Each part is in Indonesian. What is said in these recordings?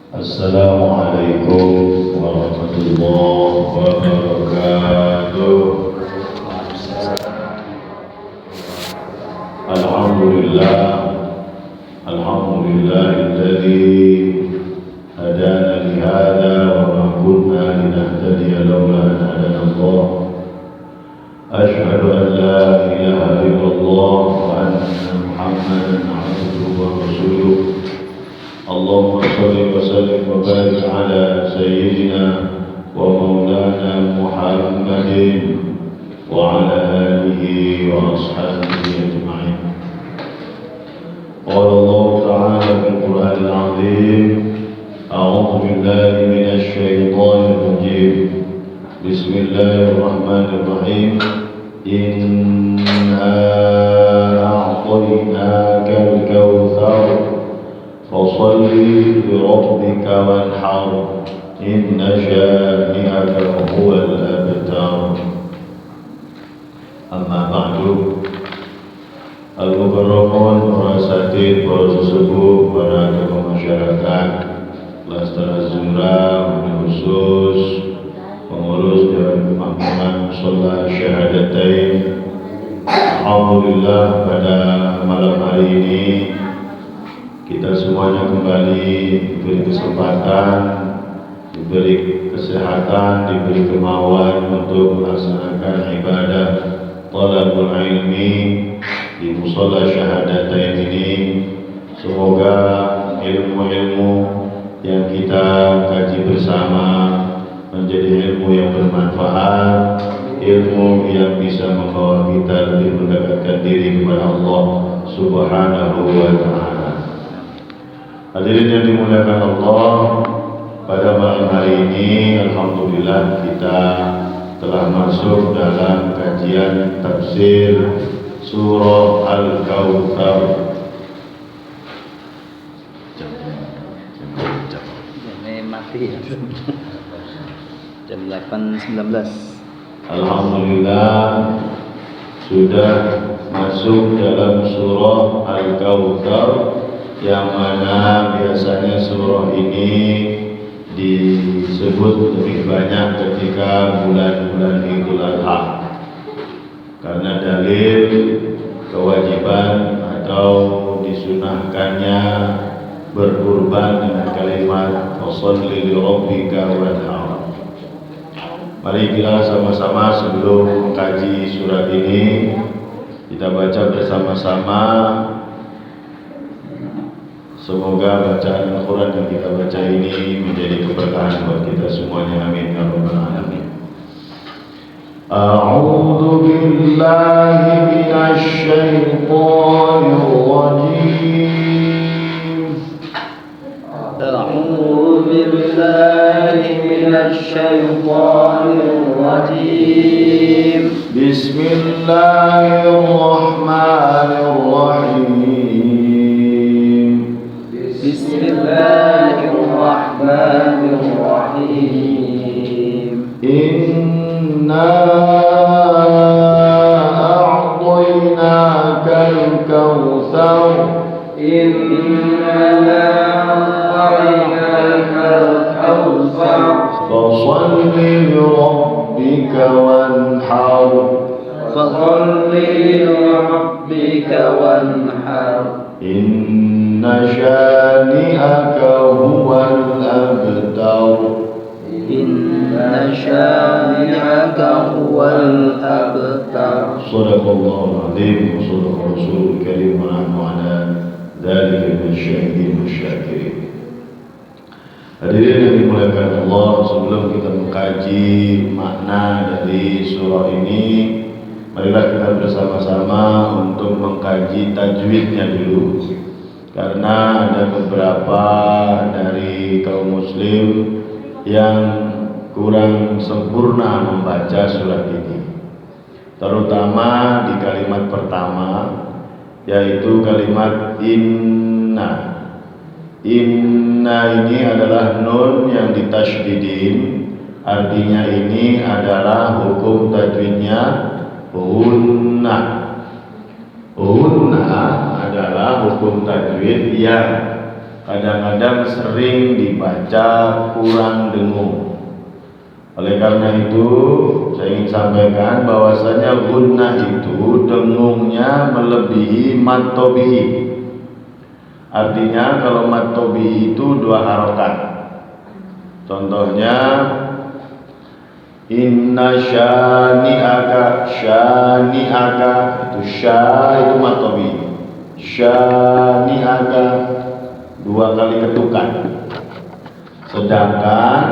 Assalamualaikum warahmatullahi wabarakatuh. Alhamdulillah, alhamdulillahilladzi hadana li hadza wa ma kunna linahtadiya laula an hadana Allah. Asyhadu an la ilaha illallah wa anna Muhammadan abduhu wa rasuluh. Allahumma shalli wa sallim wa barik ala sayyidina wa maulana Muhammadin wa ala alihi wa ashabihi ajma'in. Qala Allah ta'ala fil Qur'anil 'azim, a'udzu billahi minasy syaithanir rajim. Bismillahirrahmanirrahim. Inna a'tainakal kautsar fasalli li rabbika wanhar inna syani'aka huwal abtar. Amma ba'du. Al-Mubarrakun, para asatidz, para sesepuh, para tokoh masyarakat, Klaster Az-Zumra, khusus pengurus dan makmuman sholat syahadatain. Alhamdulillah, pada malam hari ini kita semuanya kembali diberi kesempatan, diberi kesehatan, diberi kemauan untuk melaksanakan ibadah talabul ilmi di mushola syahadatain ini. Semoga ilmu-ilmu yang kita kaji bersama menjadi ilmu yang bermanfaat, ilmu yang bisa membawa kita lebih mendekatkan diri kepada Allah Subhanahu wa ta'ala. Hadirin yang dimuliakan Allah, pada malam hari ini alhamdulillah kita telah masuk dalam kajian tafsir surah Al-Kautsar. Mati ya. Jam 8.19. Alhamdulillah sudah masuk dalam surah Al-Kautsar, yang mana biasanya surah ini disebut lebih banyak ketika bulan-bulan Idul Adha, karena dalil kewajiban atau disunahkannya berkurban dengan kalimat fasholli li rabbika wanhar. Mari kita sama-sama sebelum mengkaji surat ini kita baca bersama-sama. Semoga bacaan Al-Quran yang kita baca ini menjadi keberkahan buat kita semuanya. Amin ya rabbal alamin. A'udzu billahi minasy syaithanir rajim. A'udzu billahi minasy syaithanir rajim. Bismillahirrahmanirrahim. Bismillahirrahmanirrahim. Inna a'tainakal kautsar. Inna a'tainakal kautsar. Fasholli li rabbika wanhar. Fasholli li rabbika wanhar. Inna syani'aka huwal abtar. Inna syani'aka huwal abtar. Shadaqallahul azim wa shadaqa rasulul karim wa nahnu ala dzalika minasyahidin wasyakirin. Hadirin yang dimuliakan Allah, sebelum kita mengkaji makna dari surah ini, marilah kita bersama-sama untuk mengkaji tajwidnya dulu, karena ada beberapa dari kaum muslim yang kurang sempurna membaca surat ini, terutama di kalimat pertama, yaitu kalimat inna. Inna ini adalah nun yang ditasydidin, artinya ini adalah hukum tajwidnya hunna. Hunna adalah hukum tajwid yang kadang-kadang sering dibaca kurang dengung. Oleh karena itu saya ingin sampaikan bahwasanya gunnah itu dengungnya melebihi mad tabi'i. Artinya kalau mad tabi'i itu 2 harokat. Contohnya inna syani'aka, syani'aka itu sya itu mad tabi'i. Syani'aka 2 kali ketukan. Sedangkan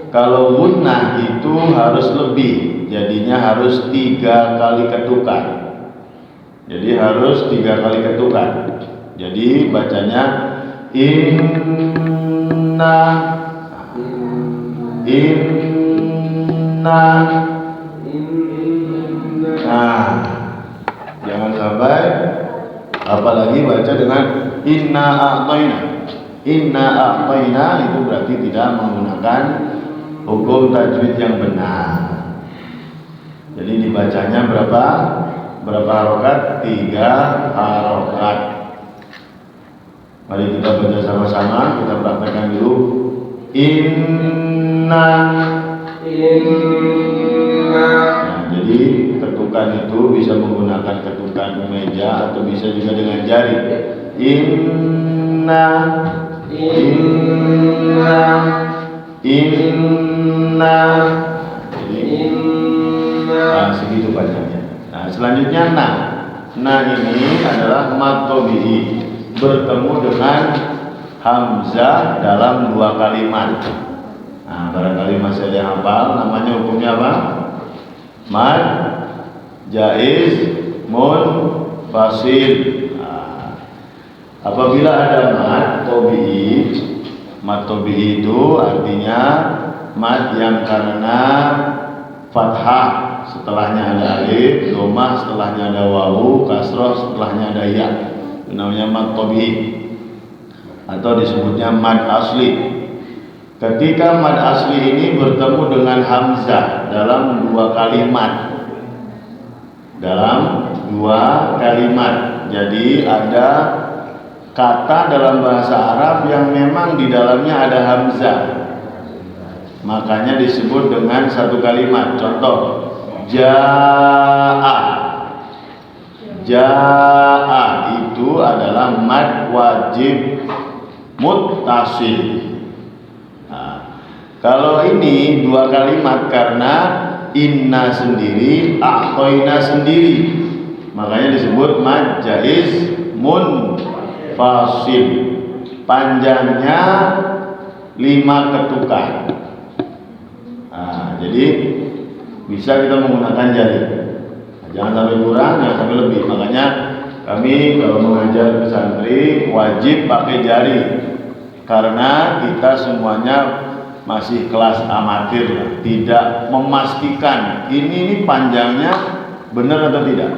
kalau gunnah itu harus lebih, jadinya harus 3 kali ketukan. Jadi harus 3 kali ketukan. Jadi bacanya inna, inna. Nah, jangan sampai apalagi baca dengan inna a'tayna. Inna a'tayna itu berarti tidak menggunakan hukum tajwid yang benar. Jadi dibacanya berapa harokat? 3 harokat. Mari kita baca sama-sama, kita praktekkan dulu. Inna. Nah, jadi ketukan itu bisa menggunakan ketukan meja atau bisa juga dengan jari. Inna, inna, inna. Jadi, nah, segitu bacanya. Nah, selanjutnya nah ini adalah mad tabi'i bertemu dengan hamzah dalam 2 kalimat. Nah, barangkali masih ada yang hafal namanya hukumnya apa? Mad jaiz munfasil. Nah, apabila ada mad tabi'i itu artinya mad yang karena fathah setelahnya ada alif, dhammah setelahnya ada wawu, kasroh setelahnya ada ya. Itu namanya mad tabi'i atau disebutnya mad asli. Ketika mad asli ini bertemu dengan hamzah dalam 2 kalimat. Dalam 2 kalimat. Jadi ada kata dalam bahasa Arab yang memang di dalamnya ada hamzah. Makanya disebut dengan 1 kalimat. Contoh, ja'a. Ja'a itu adalah mad wajib muttasil. Nah, kalau ini 2 kalimat karena inna sendiri, a'toina sendiri, makanya disebut mad jaiz munfasil. Panjangnya 5 ketukan. Nah, jadi bisa kita menggunakan jari. Nah, jangan sampai kurang, jangan sampai lebih. Makanya kami kalau mengajar ke santri wajib pakai jari. Karena kita semuanya masih kelas amatir, tidak memastikan ini panjangnya benar atau tidak.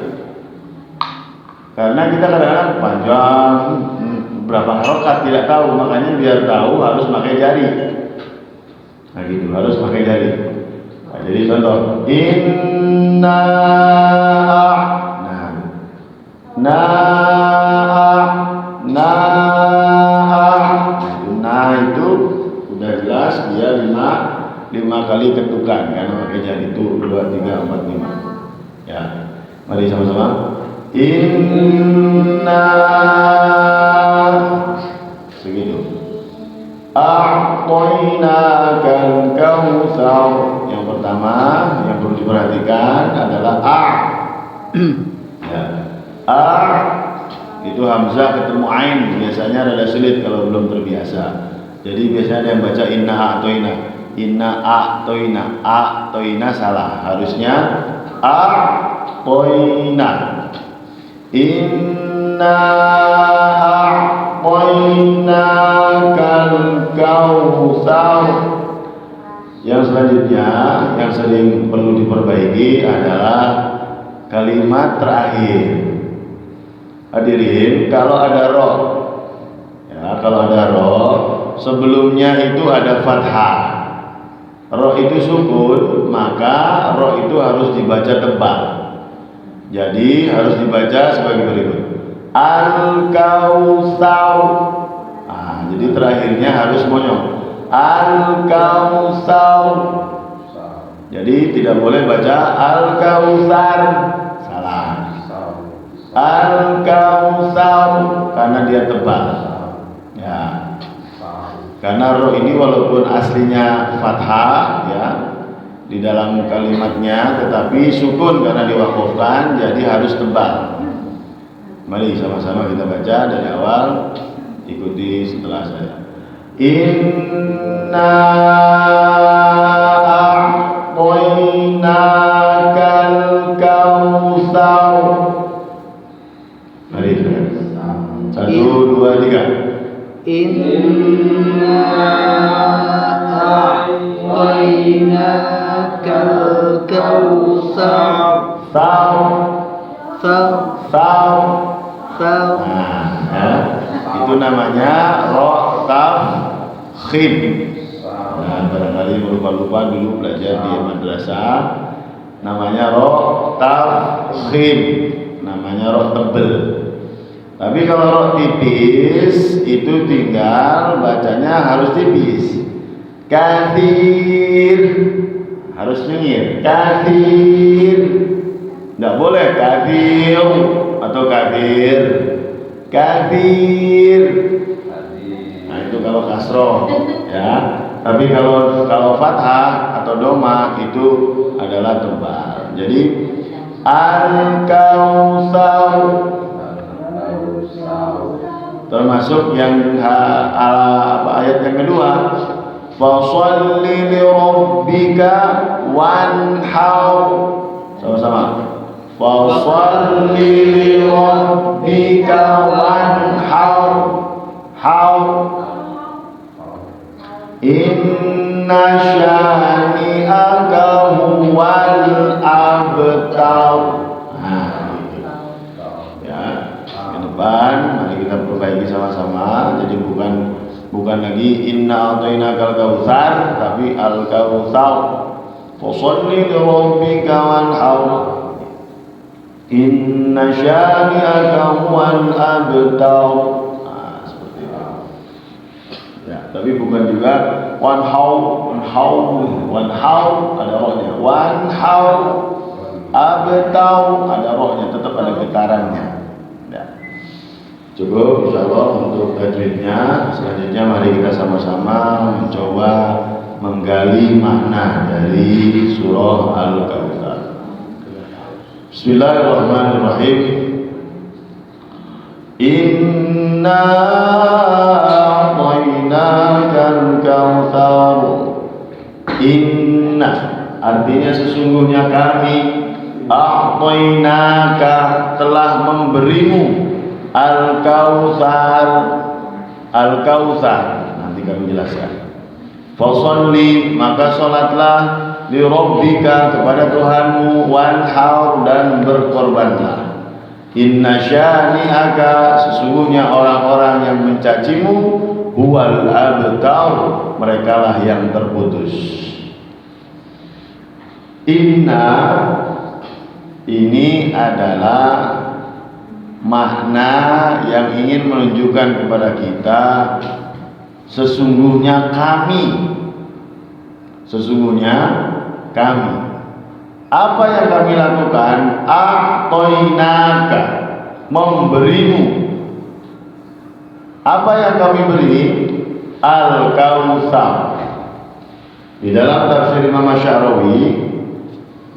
Karena kita kadang-kadang panjang berapa harokat tidak tahu, makanya biar tahu harus pakai jari. Nah gitu, harus pakai jari. Nah, jadi contoh inna, nah itu udah jelas dia 5 kali ketukan karena pakai jari itu 2, 3, 4, 5. Ya, mari sama-sama. Inna segitu. A'tainakal kautsar. Yang pertama yang perlu diperhatikan adalah ya. Itu hamzah ketemu ain, biasanya rada sulit kalau belum terbiasa. Jadi biasanya ada yang baca inna a'toina. Inna a'toina. A'toina salah. Harusnya a'toina. Inna a'toina kal kautsar. Yang selanjutnya yang sering perlu diperbaiki adalah kalimat terakhir. Hadirin, kalau ada roh, ya kalau ada roh, sebelumnya itu ada fathah. Roh itu sukun, maka roh itu harus dibaca tebal. Jadi harus dibaca sebagai berikut. Al-Kautsar. Nah, Jadi terakhirnya harus monyong. Al-Kautsar. Jadi tidak boleh baca Al-Kautsar. Salah. Al-Kautsar karena dia tebal. Ya. Karena roh ini walaupun aslinya fathah ya di dalam kalimatnya, tetapi sukun karena diwakufkan, jadi harus tebal. Mari sama-sama kita baca dari awal, ikuti setelah saya. Inna a'tainakal kautsar. Mari. 1, 2, 3. Inna a'tainakal kautsar. Itu namanya ro kaf khim. Nah, barangkali lupa dulu belajar di madrasah, namanya ro kaf khim, namanya ro tebel. Tapi kalau ro tipis itu tinggal bacanya harus tipis. Kathir harus nyengir. Kathir, nggak boleh kafir atau kafir. Kafir. Nah itu kalau kasroh ya. Tapi kalau fathah atau doma itu adalah tebal. Jadi Al-Kautsar termasuk yang ayat yang kedua. Fasholli li rabbika wanhar. Sama-sama. Fasholli li rabbika wanhar. Inna syani'aka huwal abtar. Nah, ya, ke depan mari kita perbaiki sama-sama. Jadi bukan lagi inna a'tainakal kautsar, tapi al kautsar. Fasholli li rabbika wanhar. Inna syani'aka huwal abtar. Nah, seperti itu. Ya, tapi bukan juga wanhau ada rohnya. Wanhau abtau ada rohnya, tetap ada getarannya. Ya. Cukup insyaallah untuk tajwidnya. Selanjutnya mari kita sama-sama mencoba menggali makna dari surah Al-Kautsar. Bismillahirrahmanirrahim. Inna a'tainakal kautsar. Inna artinya sesungguhnya kami, a'tainaka telah memberimu, al-kautsar. Al-kautsar nanti kami jelaskan. Fasholli maka salatlah, li rabbika kepada Tuhanmu, wanhar dan berkorbanlah. Inna syani'aka sesungguhnya orang-orang yang mencacimu, huwal abtar merekalah yang terputus. Inna ini adalah makna yang ingin menunjukkan kepada kita sesungguhnya kami. Apa yang kami lakukan? A'tainaka memberimu. Apa yang kami beri? Al-Kautsar. Di dalam tafsir Imam Asy'arawi,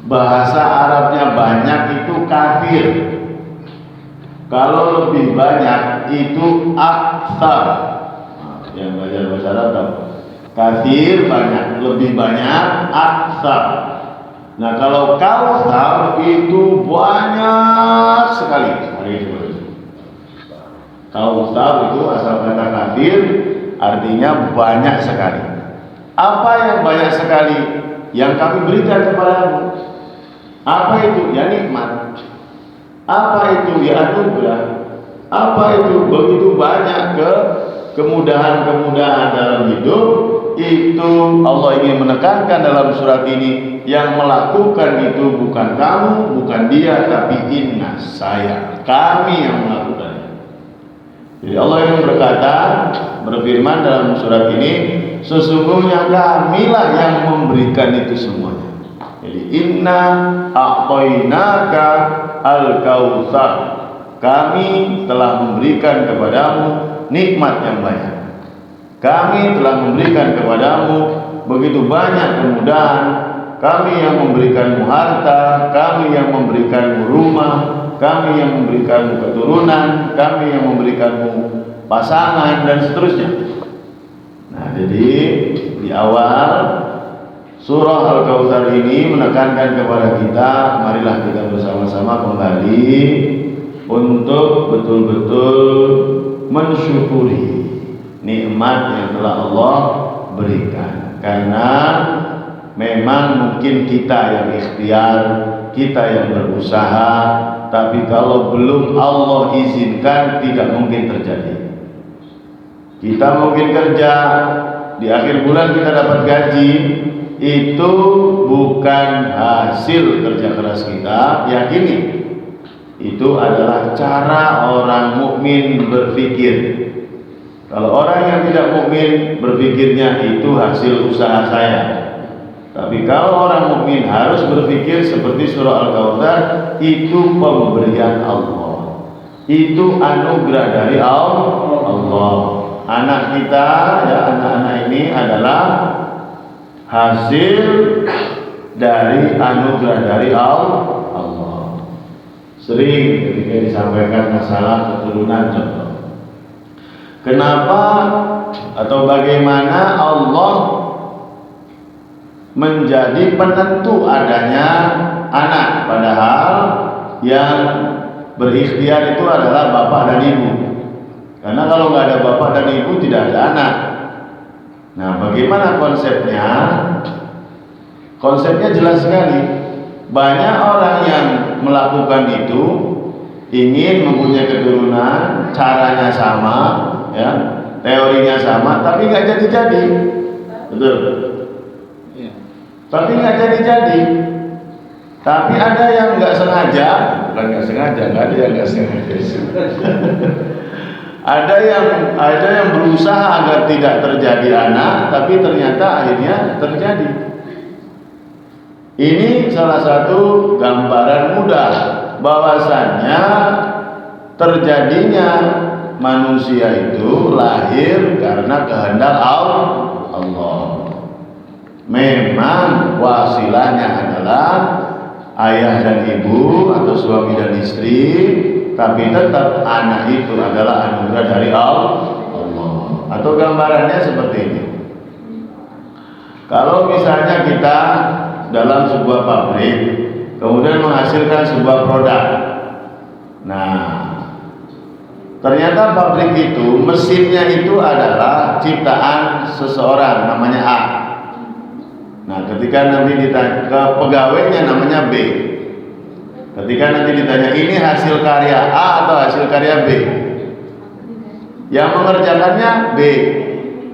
bahasa Arabnya banyak itu kafir. Kalau lebih banyak itu aktsar. Yang belajar bahasa Arab, kafir banyak, lebih banyak aktsar. Nah kalau kautsar itu banyak sekali. Kautsar itu asal kata kafir, artinya banyak sekali. Apa yang banyak sekali? Yang kami berikan kepadamu. Apa itu? Ya nikmat. Apa itu? Ya anugerah. Apa itu? Begitu banyak kemudahan-kemudahan dalam hidup. Itu Allah ingin menekankan dalam surat ini. Yang melakukan itu bukan kamu, bukan dia, tapi inna, saya, kami yang melakukannya. Jadi Allah yang berfirman dalam surat ini, sesungguhnya kamilah yang memberikan itu semuanya. Jadi inna a'tainaka al-kautsar, kami telah memberikan kepadamu nikmat yang banyak. Kami telah memberikan kepadamu begitu banyak kemudahan. Kami yang memberikanmu harta, kami yang memberikanmu rumah, kami yang memberikanmu keturunan, kami yang memberikanmu pasangan, dan seterusnya. Nah, jadi di awal surah Al-Kautsar ini menekankan kepada kita, marilah kita bersama-sama kembali untuk betul-betul mensyukuri nikmat yang telah Allah berikan. Karena memang mungkin kita yang ikhtiar, kita yang berusaha, tapi kalau belum Allah izinkan tidak mungkin terjadi. Kita mungkin kerja, di akhir bulan kita dapat gaji, itu bukan hasil kerja keras kita. Yakini itu adalah cara orang mukmin berpikir. Kalau orang yang tidak mukmin berpikirnya itu hasil usaha saya. Tapi kalau orang mukmin harus berpikir seperti surah Al-Kautsar, itu pemberian Allah. Itu anugerah dari Allah. Anak kita, ya, anak-anak ini adalah hasil dari anugerah dari Allah. Sering ketika disampaikan masalah keturunan, contoh, kenapa atau bagaimana Allah menjadi penentu adanya anak, padahal yang berikhtiar itu adalah bapak dan ibu. Karena kalau nggak ada bapak dan ibu tidak ada anak. Nah, bagaimana konsepnya? Konsepnya jelas sekali. Banyak orang yang melakukan itu ingin mempunyai keturunan, caranya sama, ya, teorinya sama, tapi nggak jadi-jadi. Betul. Ya. Tapi nggak jadi-jadi. Tapi ada yang nggak sengaja, bukan nggak sengaja, nggak ada yang nggak sengaja. Ada yang berusaha agar tidak terjadi anak, tapi ternyata akhirnya terjadi. Ini salah satu gambaran mudah bahwasannya terjadinya manusia itu lahir karena kehendak Allah. Memang wasilahnya adalah ayah dan ibu atau suami dan istri, tapi tetap anak itu adalah anugerah dari Allah. Atau gambarannya seperti ini. Kalau misalnya kita dalam sebuah pabrik kemudian menghasilkan sebuah produk. Nah, ternyata pabrik itu mesinnya itu adalah ciptaan seseorang namanya A. Nah, ketika nanti ditanya ke pegawainya namanya B. Ketika nanti ditanya ini hasil karya A atau hasil karya B, yang mengerjakannya B,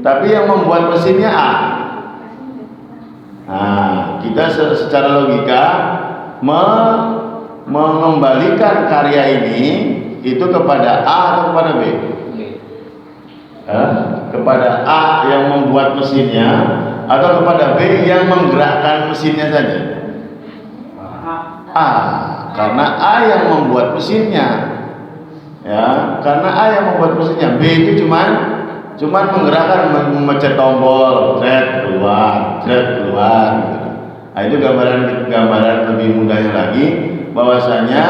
tapi yang membuat mesinnya A. Nah, kita secara logika mengembalikan karya ini itu kepada A atau kepada B? Kepada A yang membuat mesinnya atau kepada B yang menggerakkan mesinnya saja? A. Karena A yang membuat mesinnya, ya, karena A yang membuat mesinnya. B itu cuman menggerakkan, memencet tombol, thread keluar. Nah, itu gambaran lebih mudahnya lagi, bahwasanya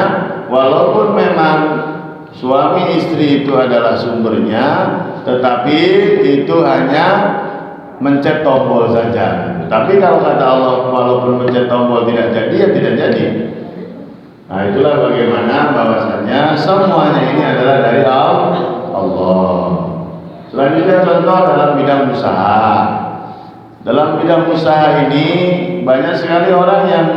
walaupun memang suami istri itu adalah sumbernya, tetapi itu hanya mencet tombol saja. Tapi kalau kata Allah, walaupun mencet tombol tidak jadi, ya tidak jadi. Nah, itulah bagaimana bahwasanya semuanya ini adalah dari Allah. Selanjutnya contoh dalam bidang usaha. Dalam bidang usaha ini banyak sekali orang yang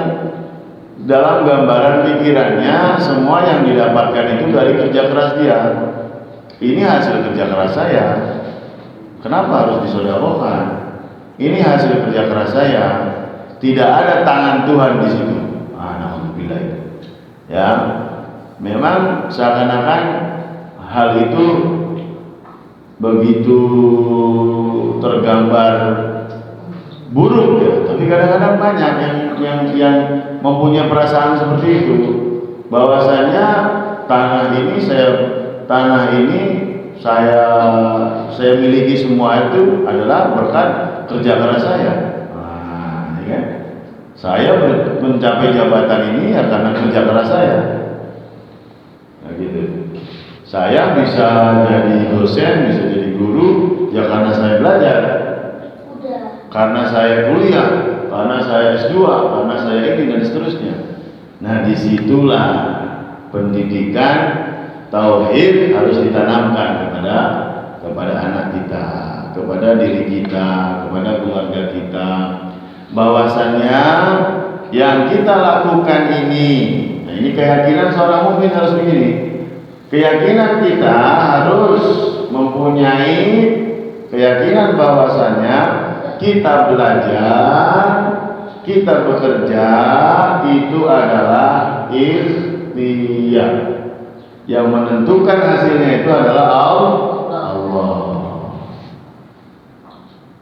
dalam gambaran pikirannya semua yang didapatkan itu dari kerja keras dia. Ini hasil kerja keras saya. Kenapa harus disedekahkan? Ini hasil kerja keras saya. Tidak ada tangan Tuhan di situ. Alhamdulillah itu. Ya, memang seakan-akan hal itu begitu tergambar buruk ya, tapi kadang-kadang banyak yang mempunyai perasaan seperti itu, bahwasanya tanah ini saya miliki semua itu adalah berkat kerja keras saya. Nah, ya. Saya mencapai jabatan ini ya karena kerja keras saya. Nah, gitu. Saya bisa jadi dosen, bisa jadi guru ya karena saya belajar. Karena saya kuliah, karena saya S2, karena saya ini dan seterusnya. Nah, disitulah pendidikan tauhid harus ditanamkan kepada anak kita, kepada diri kita, kepada keluarga kita, bahwasannya yang kita lakukan ini, nah ini keyakinan seorang mukmin harus begini. Keyakinan kita harus mempunyai keyakinan bahwasannya kita belajar, kita bekerja itu adalah ikhtiar. Yang menentukan hasilnya itu adalah Allah.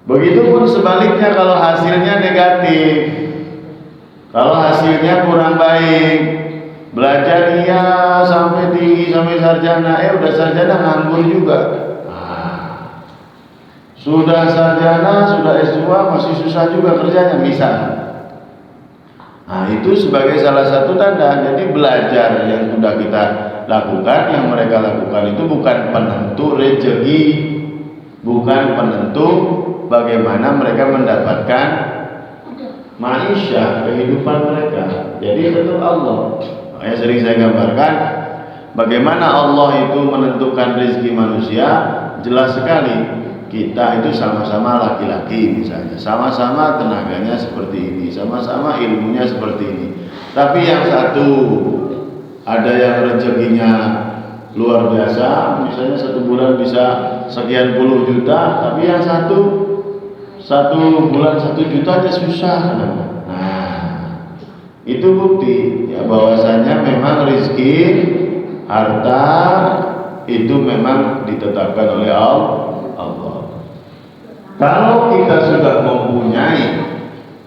Begitupun sebaliknya kalau hasilnya negatif, kalau hasilnya kurang baik, belajar iya sampai tinggi sampai sarjana, udah sarjana nganggur juga. Sudah sarjana, sudah S2 masih susah juga kerjanya misal. Nah, itu sebagai salah satu tanda. Jadi belajar yang sudah kita lakukan, yang mereka lakukan itu bukan penentu rezeki, bukan penentu bagaimana mereka mendapatkan maisha, kehidupan mereka. Jadi tetap Allah. Makanya sering saya gambarkan bagaimana Allah itu menentukan rezeki manusia, jelas sekali. Kita itu sama-sama laki-laki misalnya, sama-sama tenaganya seperti ini, sama-sama ilmunya seperti ini. Tapi yang satu ada yang rezekinya luar biasa, misalnya satu bulan bisa sekian puluh juta, tapi yang satu bulan 1 juta aja susah. Nah, itu bukti ya bahwasanya memang rezeki, harta itu memang ditetapkan oleh Allah. Kalau kita sudah mempunyai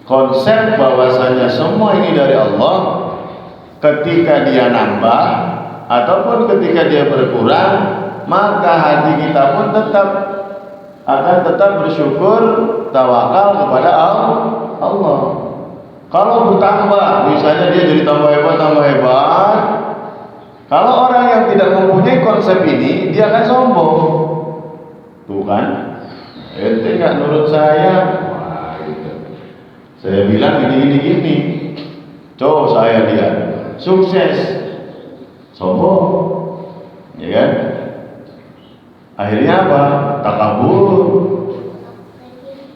konsep bahwasanya semua ini dari Allah, ketika dia nambah ataupun ketika dia berkurang, maka hati kita pun akan tetap bersyukur, tawakal kepada Allah. Kalau bertambah, misalnya dia jadi tambah hebat. Kalau orang yang tidak mempunyai konsep ini, dia akan sombong. Tuh kan? Ente nggak nurut saya, wah gitu. Saya bilang gini. Coba saya lihat sukses, sombong, ya kan? Akhirnya apa? Takabur.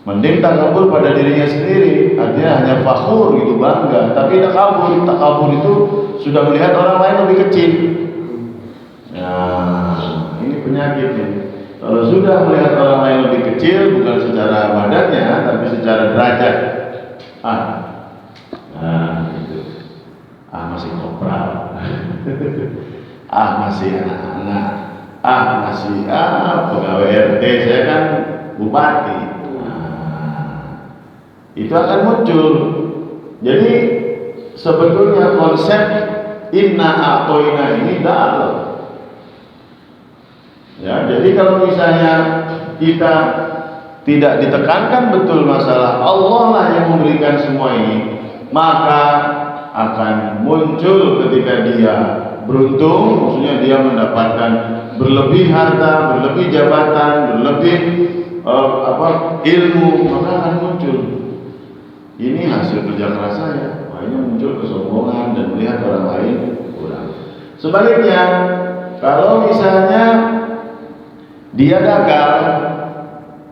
Mending takabur pada dirinya sendiri, artinya hanya fakhur gitu, bangga. Tapi takabur itu sudah melihat orang lain lebih kecil. Nah, ini penyakitnya. Kalau sudah melihat orang lain lebih kecil, bukan secara badannya, tapi secara derajat. Gitu. Masih kopral. Masih anak-anak. Masih pegawai RT, saya kan bupati. Itu akan muncul. Jadi sebetulnya konsep inna a'toina ini dalam. Ya, jadi kalau misalnya kita tidak ditekankan betul masalah Allah lah yang memberikan semua ini, maka akan muncul ketika dia beruntung, maksudnya dia mendapatkan berlebih harta, berlebih jabatan, berlebih ilmu, maka akan muncul ini hasil kerja keras saya. Akhirnya muncul kesombongan dan melihat orang lain kurang. Sebaliknya, kalau misalnya dia gagal,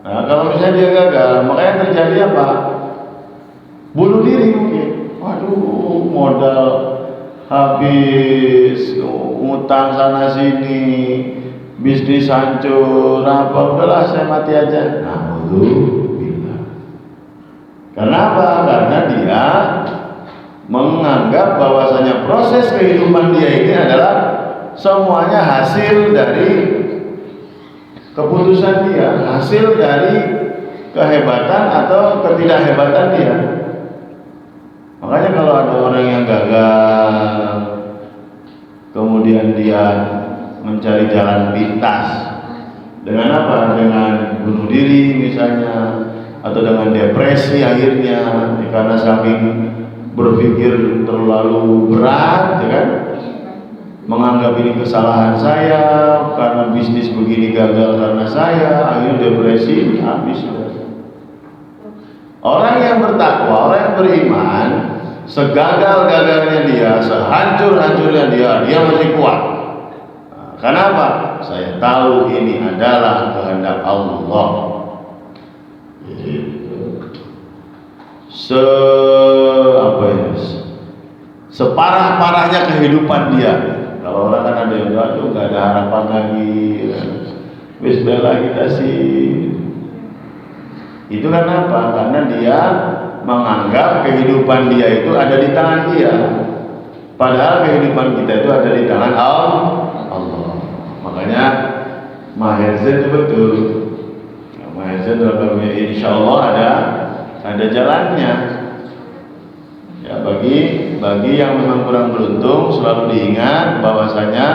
kalau misalnya dia gagal, maka yang terjadi apa? Bunuh diri mungkin. Waduh, modal habis, ngutang sana sini, bisnis hancur, udahlah saya mati aja. Alhamdulillah. Kenapa? Karena dia menganggap bahwasanya proses kehidupan dia ini adalah semuanya hasil dari Keputusan dia hasil dari kehebatan atau ketidakhebatan dia. Makanya kalau ada orang yang gagal, kemudian dia mencari jalan pintas, dengan apa? Dengan bunuh diri misalnya, atau dengan depresi akhirnya karena saking berpikir terlalu berat, ya kan? Menganggap ini kesalahan saya, karena bisnis begini gagal karena saya, akhirnya depresi, habis. Orang yang bertakwa, orang yang beriman, segagal-gagalnya dia, sehancur-hancurnya dia masih kuat. Nah, kenapa? Saya tahu ini adalah kehendak Allah. Separah-parahnya kehidupan dia. Kalau orang kan ada yang aduh nggak ada harapan lagi, bismillah kita sih. Itu kan apa? Karena dia menganggap kehidupan dia itu ada di tangan dia. Padahal kehidupan kita itu ada di tangan Allah. Makanya Maher Zain itu betul. Maher Zain dalam insya Allah ada jalannya. Ya, bagi yang memang kurang beruntung selalu diingat bahwasanya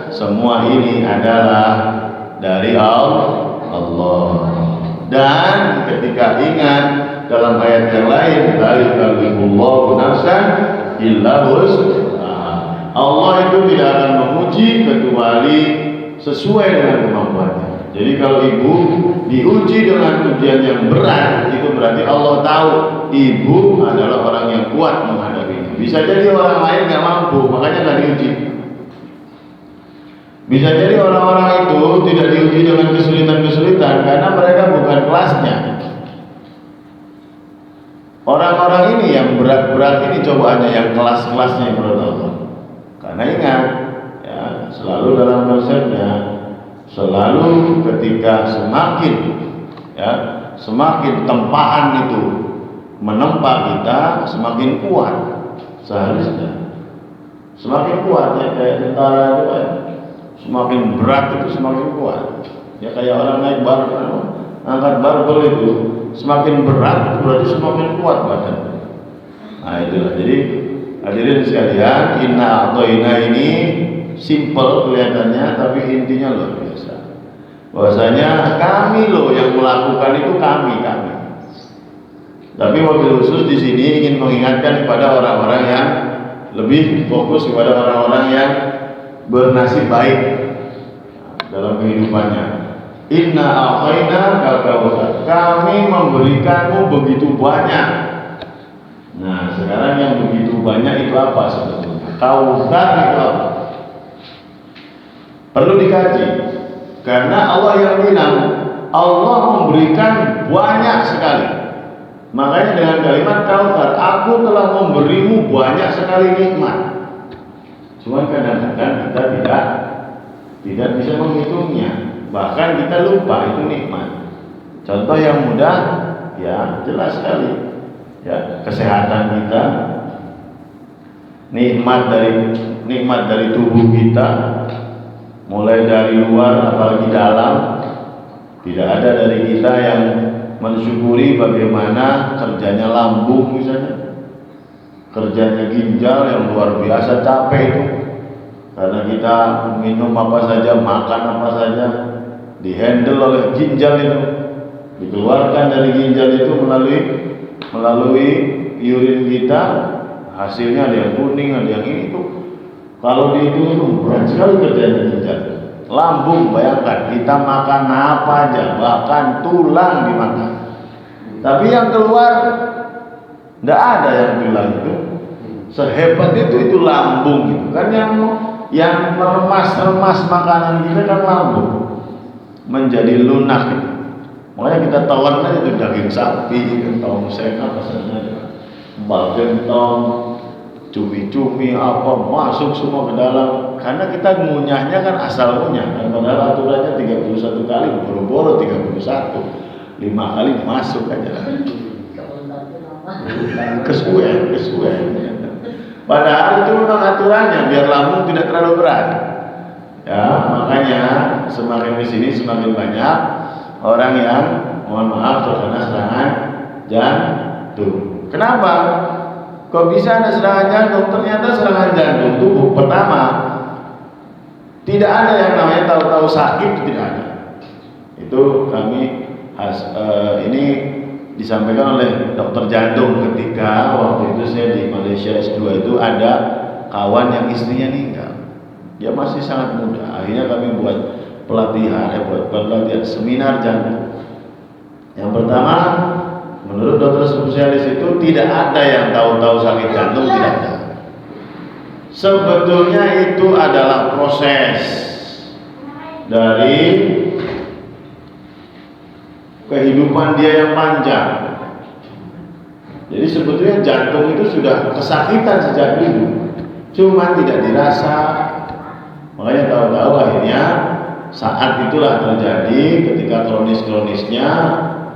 semua ini adalah dari Allah. Dan ketika ingat dalam ayat yang lain, la yukallifullahu nafsan illa wus'aha. Allah itu tidak akan menguji kecuali sesuai dengan kemampuannya. Jadi kalau ibu diuji dengan ujian yang berat, itu berarti Allah tahu ibu adalah orang yang kuat menghadapinya. Bisa jadi orang lain nggak mampu, makanya nggak diuji. Bisa jadi orang-orang itu tidak diuji dengan kesulitan-kesulitan karena mereka bukan kelasnya. Orang-orang ini yang berat-berat ini cobaannya yang kelas-kelasnya menurut Allah. Karena ingat, ya, selalu dalam konsepnya, selalu ketika semakin tempaan itu menempa kita, semakin kuat seharusnya. Semakin kuat ya, kayak tentara itu kan. Semakin berat itu semakin kuat. Ya kayak orang naik barbel, angkat barbel itu semakin berat berarti semakin kuat badan. Nah itulah. Jadi hadirin sekalian, inna a'thaina ini simple kelihatannya, tapi intinya luar biasa. Bahwasanya kami loh yang melakukan itu kami. Tapi wabil khusus di sini ingin mengingatkan kepada orang-orang yang lebih fokus kepada orang-orang yang bernasib baik dalam kehidupannya. Inna a'thaina kal-kautsar. Kami memberikanmu begitu banyak. Nah, sekarang yang begitu banyak itu apa sebetulnya? Kautsar itu apa? Perlu dikaji. Karena Allah yang bilang, Allah memberikan banyak sekali. Makanya dengan kalimat kautsar, aku telah memberimu banyak sekali nikmat. Cuma kadang-kadang kita tidak bisa menghitungnya, bahkan kita lupa itu nikmat. Contoh yang mudah, ya jelas sekali, ya kesehatan kita, nikmat dari tubuh kita, mulai dari luar apalagi dalam, tidak ada dari kita yang mensyukuri bagaimana kerjanya lambung misalnya, kerjanya ginjal yang luar biasa capek itu, karena kita minum apa saja, makan apa saja, dihandle oleh ginjal itu, dikeluarkan dari ginjal itu melalui urin kita, hasilnya ada yang kuning, ada yang ini tuh. Kalau dihitung berat sekali kerjanya ginjal. Lambung, bayangkan kita makan apa aja, bahkan tulang dimakan. Tapi yang keluar tidak ada yang tulang itu. Sehebat itu lambung gitu kan, yang meremas makanan kita kan lambung, menjadi lunak gitu. Makanya kita telan aja itu daging sapi, tongseng apa saja, bal gentong, cumi-cumi apa masuk semua ke dalam. Karena kita ngunyahnya kan asal ngunyah kan, padahal aturannya 31 kali, boro-boro 31, 5 kali masuk aja. Kesuwen. Padahal itu memang aturannya biar lambung tidak terlalu berat. Ya, makanya semakin kesini semakin banyak orang yang mohon maaf terkena serangan jantung. Kenapa? Kok bisa ada serangan jantung? Ternyata serangan jantung itu pertama tidak ada yang namanya tahu-tahu sakit, tidak ada. Itu kami ini disampaikan oleh dokter jantung ketika waktu itu saya di Malaysia S2 itu ada kawan yang istrinya meninggal. Dia masih sangat muda. Akhirnya kami buat pelatihan seminar jantung. Yang pertama, menurut dokter spesialis itu tidak ada yang tahu-tahu sakit jantung, tidak ada. Sebetulnya itu adalah proses dari kehidupan dia yang panjang. Jadi sebetulnya jantung itu sudah kesakitan sejak dulu, cuma tidak dirasa. Makanya tahu-tahu akhirnya saat itulah terjadi ketika kronis-kronisnya,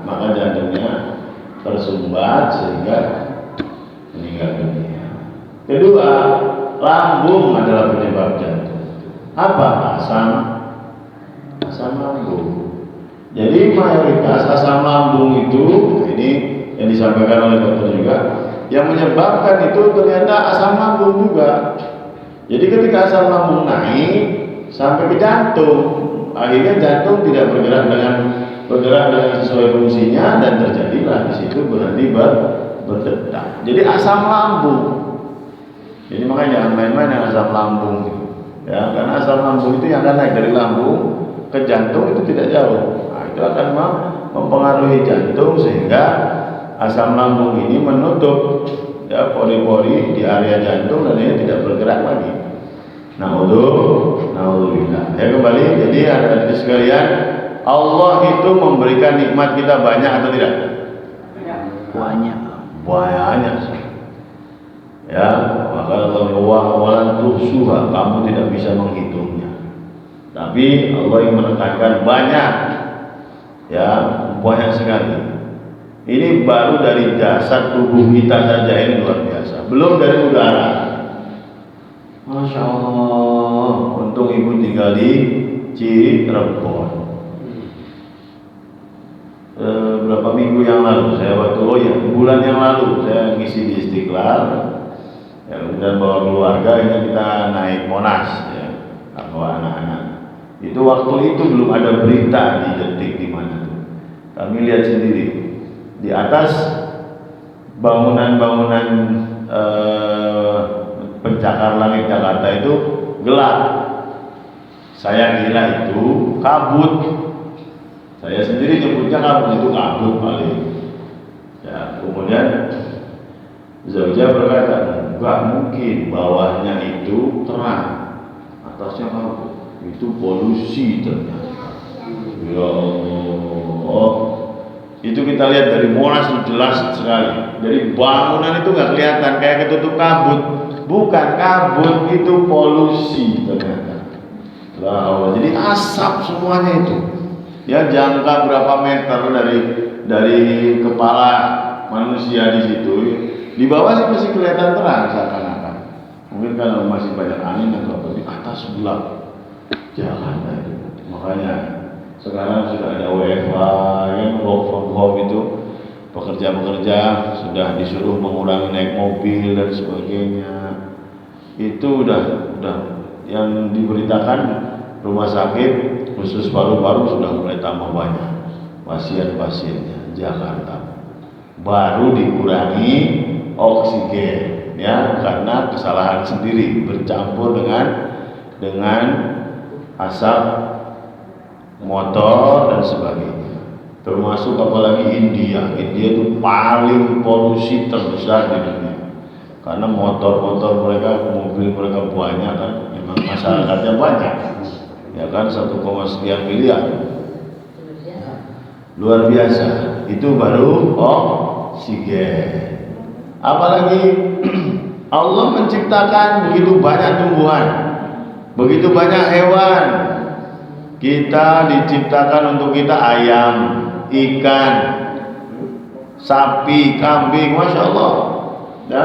maka jantungnya tersumbat sehingga meninggal dunia. Kedua, lambung adalah penyebab jantung. Apa? Asam lambung. Jadi mayoritas asam lambung itu, ini yang disampaikan oleh dokter juga, yang menyebabkan itu ternyata asam lambung juga. Jadi ketika asam lambung naik sampai ke jantung, akhirnya jantung tidak bergerak dengan sesuai fungsinya dan terjadilah di situ berhenti berdetak. Jadi asam lambung. Jadi makanya jangan main-main dengan asam lambung, ya, karena asam lambung itu yang akan naik dari lambung ke jantung itu tidak jauh. Nah, itu akan mempengaruhi jantung sehingga asam lambung ini menutup ya pori-pori di area jantung dan ini tidak bergerak lagi. Naudzubillah. Ya kembali, jadi hadirin sekalian, Allah itu memberikan nikmat kita banyak atau tidak? Banyak. Banyak. Ya, maka Allah walan tuhsuha, kamu tidak bisa menghitungnya. Tapi Allah yang menekankan banyak. Ya, banyak sekali. Ini baru dari jasad tubuh kita saja, ini luar biasa. Belum dari udara. Masya Allah. Untung ibu tinggal di Cirebon. Berapa minggu yang lalu saya bulan yang lalu saya ngisi di Istiqlal. Ya, kemudian bawa keluarga, ini kita naik Monas, ya, bawa anak-anak. Itu waktu itu belum ada berita di Detik di mana tuh. Kami lihat sendiri di atas bangunan-bangunan pencakar langit Jakarta itu gelap. Saya kira itu kabut. Saya sendiri nyebutnya kabut, itu kabut paling. Ya, kemudian Zaujah berkata, enggak mungkin, bawahnya itu terang, atasnya kabut. Itu polusi ternyata. Ya Allah. Itu kita lihat dari Monas itu jelas sekali. Dari bangunan itu nggak kelihatan, kayak ketutup kabut. Bukan kabut, itu polusi ternyata. Jadi asap semuanya itu. Ya, jangka berapa meter dari kepala manusia di situ. Di bawah sih masih kelihatan terang seakan-akan. Mungkin kalau masih banyak angin atau apa, di atas gelap. Jangan itu. Makanya sekarang sudah ada WFH, yang work from home itu, pekerja-pekerja sudah disuruh mengurangi naik mobil dan sebagainya. Itu udah yang diberitakan rumah sakit khusus paru-paru sudah mulai tambah banyak pasien-pasiennya. Jakarta baru dikurangi oksigen, ya, karena kesalahan sendiri bercampur dengan asap motor dan sebagainya. Termasuk apalagi India itu paling polusi terbesar di dunia, karena motor-motor mereka, mobil mereka banyak kan, memang masyarakatnya banyak, ya kan, 1,sekian miliar, luar biasa. Itu baru oksigen. Apalagi Allah menciptakan begitu banyak tumbuhan, begitu banyak hewan. Kita diciptakan untuk kita ayam, ikan, sapi, kambing, masya Allah. Ya.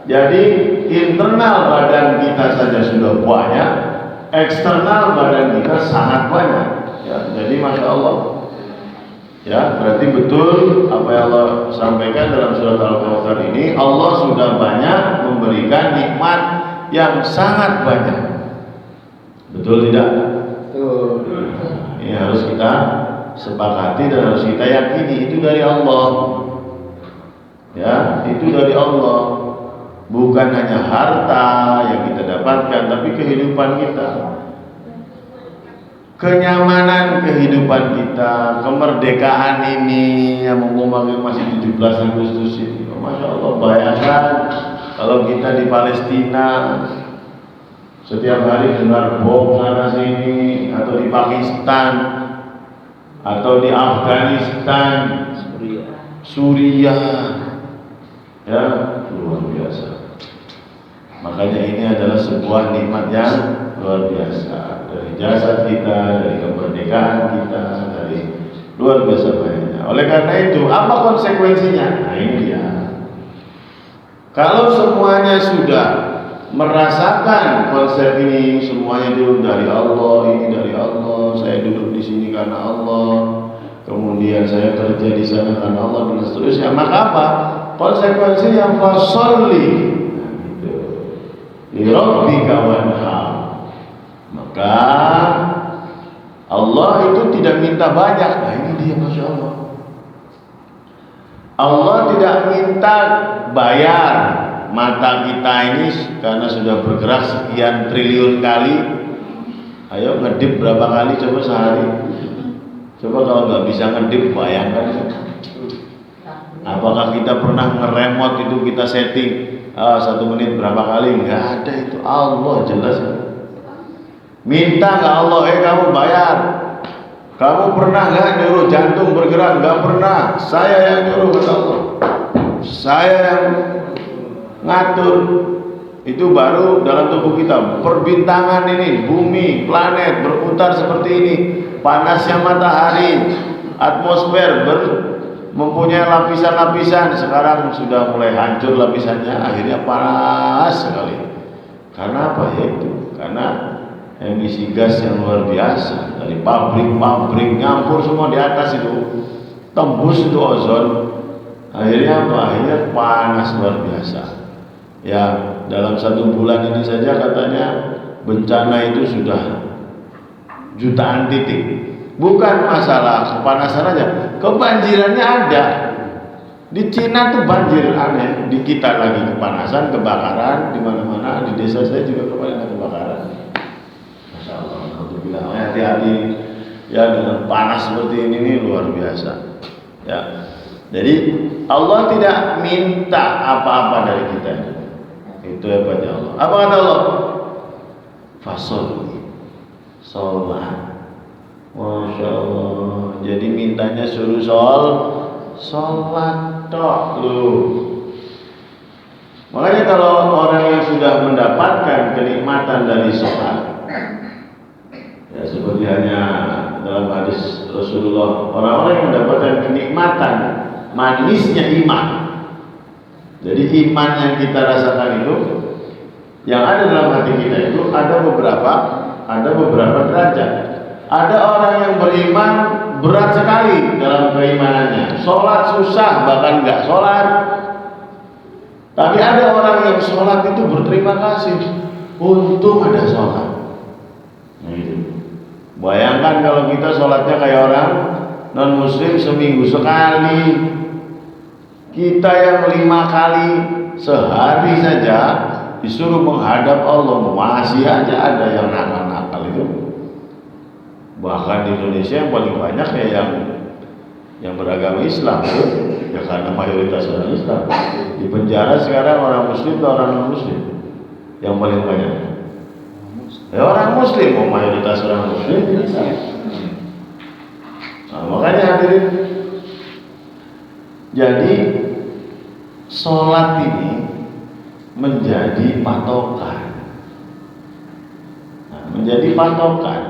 Jadi internal badan kita saja sudah banyak, eksternal badan kita sangat banyak. Ya, jadi masya Allah. Ya, berarti betul apa yang Allah sampaikan dalam surat Al-Kautsar ini, Allah sudah banyak memberikan nikmat yang sangat banyak. Betul tidak? Betul. Ini harus kita sepakati dan harus kita yakini itu dari Allah. Ya, itu dari Allah. Bukan hanya harta yang kita dapatkan, tapi kehidupan kita. Kenyamanan kehidupan kita, kemerdekaan ini yang mengumumkan masih 17 Agustus ini. Masya Allah, bayangkan kalau kita di Palestina setiap hari dengar bom sana sini, atau di Pakistan, atau di Afghanistan, Suriah, ya luar biasa. Makanya ini adalah sebuah nikmat yang luar biasa. Dari jasad kita, dari kemerdekaan kita, dari luar biasa banyaknya. Oleh karena itu, apa konsekuensinya? Nah ini dia. Kalau semuanya sudah merasakan konsep ini, semuanya itu dari Allah, ini dari Allah, saya duduk di sini karena Allah, kemudian saya kerja di sana karena Allah, dan seterusnya. Maka apa? Konsekuensi yang fasolli li rabbika wanhar. Maka Allah itu tidak minta banyak. Nah ini dia, masya Allah. Allah tidak minta bayar mata kita ini karena sudah bergerak sekian triliun kali. Ayo ngedip berapa kali coba sehari? Coba kalau nggak bisa ngedip, bayangkan. Apakah kita pernah ngeremot itu kita setting 1 menit berapa kali? Nggak ada itu. Allah jelas. Minta nggak Allah, kamu bayar. Kamu pernah nggak nyuruh jantung bergerak? Nggak pernah. Saya yang nyuruh, kata Allah. Saya yang ngatur. Itu baru dalam tubuh kita. Perbintangan ini, bumi, planet berputar seperti ini. Panasnya matahari, atmosfer mempunyai lapisan-lapisan. Sekarang sudah mulai hancur lapisannya. Akhirnya panas sekali. Karena apa ya itu? Karena emisi gas yang luar biasa dari pabrik-pabrik nyampur semua di atas itu, tembus itu ozon. Akhirnya apa? Akhirnya panas luar biasa. Ya, dalam 1 bulan ini saja katanya bencana itu sudah jutaan titik. Bukan masalah kepanasan aja, kebanjirannya ada. Di Cina tuh banjir aneh, di kita lagi kepanasan, kebakaran di mana-mana. Di desa saya juga kemarin ada kebakaran. Masya Allah, alhamdulillah. Hati-hati ya dengan panas seperti ini luar biasa. Ya, jadi Allah tidak minta apa-apa dari kita. Itu hebatnya Allah. Apa kata Allah? Fasol, sholat. Masya Allah. Jadi mintanya suruh sholat tok lu. Makanya kalau orang yang sudah mendapatkan kenikmatan dari sholat, ya seperti hanya dalam hadis Rasulullah, orang-orang yang mendapatkan kenikmatan manisnya iman. Jadi iman yang kita rasakan itu, yang ada dalam hati kita itu ada beberapa derajat. Ada orang yang beriman berat sekali dalam keimanannya, sholat susah bahkan nggak sholat. Tapi ada orang yang sholat itu berterima kasih, untung ada sholat. Nah itu. Bayangkan kalau kita sholatnya kayak orang non muslim seminggu sekali, kita yang 5 kali sehari saja disuruh menghadap Allah, masih aja ada yang nakal-nakal itu. Bahkan di Indonesia yang paling banyak ya yang beragama Islam, ya karena mayoritas orang Islam. Di penjara sekarang orang muslim atau orang non muslim yang paling banyak? Ya orang muslim, mayoritas orang muslim. Nah, makanya hadirin, jadi sholat ini menjadi patokan. Nah, menjadi patokan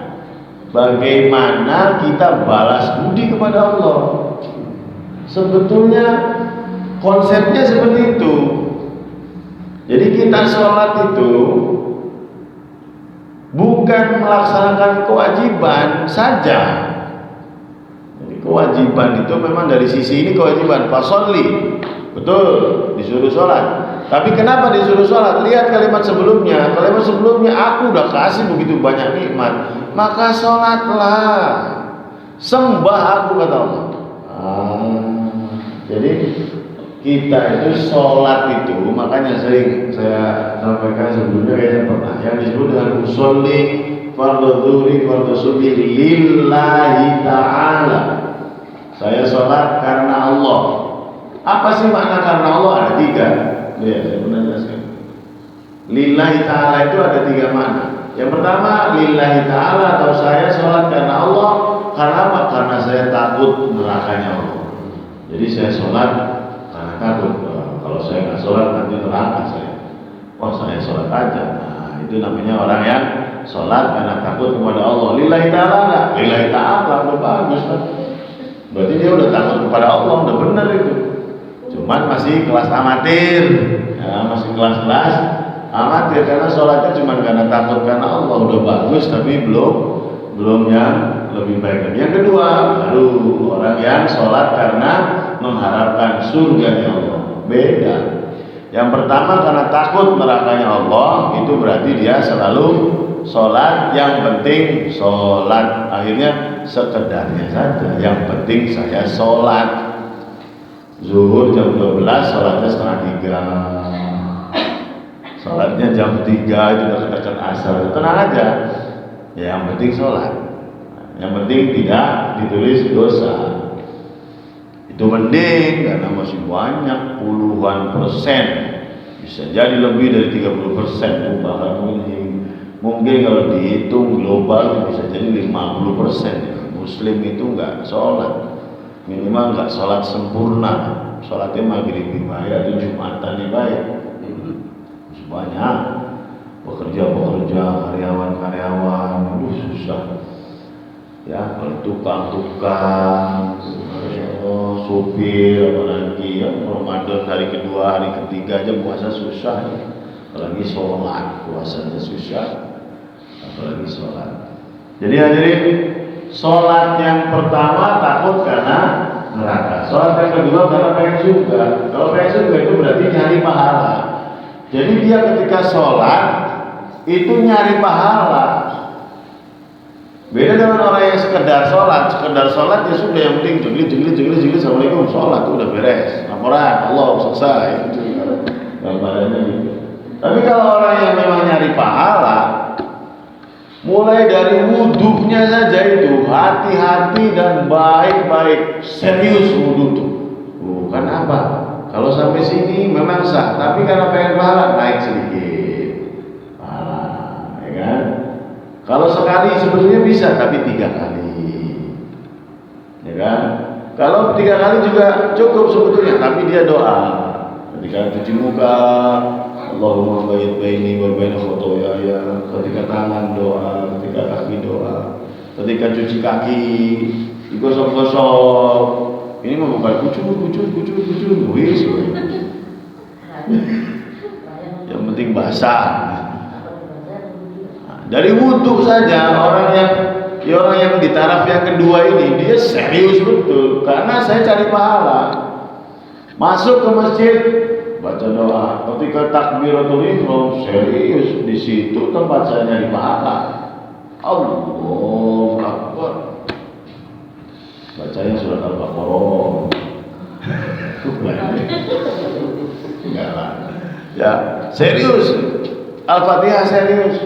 bagaimana kita balas budi kepada Allah. Sebetulnya konsepnya seperti itu. Jadi kita sholat itu bukan melaksanakan kewajiban saja. Jadi kewajiban itu memang dari sisi ini kewajiban. Fasholli, betul, disuruh sholat. Tapi kenapa disuruh sholat? Lihat kalimat sebelumnya. Kalimat sebelumnya, aku udah kasih begitu banyak nikmat, maka sholatlah, sembah aku, kata Allah. Jadi kita itu sholat itu, makanya sering saya sampaikan sebelumnya, kayaknya pernah, yang disebut dengan usolli fardhu dzuri fardhu subhi lillahi ta'ala. Saya sholat karena Allah. Apa sih makna karena Allah? Ada 3. Ya, saya pernah jelaskan. Lillahi ta'ala itu ada 3 makna. Yang pertama, lillahi ta'ala, atau saya sholat karena Allah. Karena apa? Karena saya takut nerakanya Allah. Jadi saya sholat karena takut. Kalau saya nggak sholat nanti neraka saya. Oh, saya sholat aja. Nah, itu namanya orang yang sholat karena takut kepada Allah. Lillahi ta'ala nggak? Lillahi ta'ala, udah bagus kan? Berarti dia udah takut kepada Allah, udah benar itu. Cuman masih kelas amatir, ya, masih kelas-kelas amatir, karena sholatnya cuma karena takut karena Allah, udah bagus tapi belum yang lebih baik lagi. Yang kedua, baru orang yang sholat karena mengharapkan surganya Allah. Beda. Yang pertama karena takut nerakanya Allah, itu berarti dia selalu sholat, yang penting sholat. Akhirnya sekedarnya saja, yang penting saya sholat. Zuhur jam 12, sholatnya setengah 3. Sholatnya jam 3, itu udah dekat asar. Tenang aja, ya, yang penting sholat. Yang penting tidak ditulis dosa. Itu mending, karena masih banyak puluhan persen, bisa jadi lebih dari 30%, bahkan mungkin kalau dihitung global bisa jadi 50%. Muslim itu nggak sholat, minimal nggak sholat sempurna. Sholatnya maghrib baik atau jumatan baik. Banyak pekerja, karyawan, susah. Ya, kalau tukang, supir, apalagi ya, Ramadan hari kedua, hari ketiga aja puasa susah. Apalagi sholat, puasanya susah. Apalagi sholat. Jadi hadirin, sholat yang pertama takut karena neraka. Sholat yang kedua karena pengen surga. Kalau pengen surga itu berarti nyari pahala. Jadi dia ketika sholat itu nyari pahala. Beda dengan orang yang sekedar sholat ya sudah, yang penting jenglit, assalamualaikum, sholat udah beres, laporan Allah selesai. Gambarannya gitu. Tapi kalau orang yang memang nyari pahala, mulai dari wudhunya saja itu hati-hati dan baik-baik, serius wudhu tuh. Bukan apa? Kalau sampai sini memang sah, tapi karena pengen pahala naik sedikit pahala, ya kan? Kalau sekali sebetulnya bisa, tapi 3 kali, ya kan? Kalau 3 kali juga cukup sebetulnya, tapi dia doa ketika cuci muka, Allahumma ba'id baini wa baina khotoyaya. Ketika tangan doa, ketika kaki doa, ketika cuci kaki digosok-gosok. Ini mah bukan kucur, wis. Yang penting basah. Dari wudhu saja orang yang di taraf yang kedua ini dia serius betul, karena saya cari pahala. Masuk ke masjid baca doa, ketika takbiratul ihram serius, di situ tempat saya nyari pahala. Allahu Akbar. Bacanya surat Al-Baqarah. Enggak lah. Ya, serius. Al-Fatihah serius.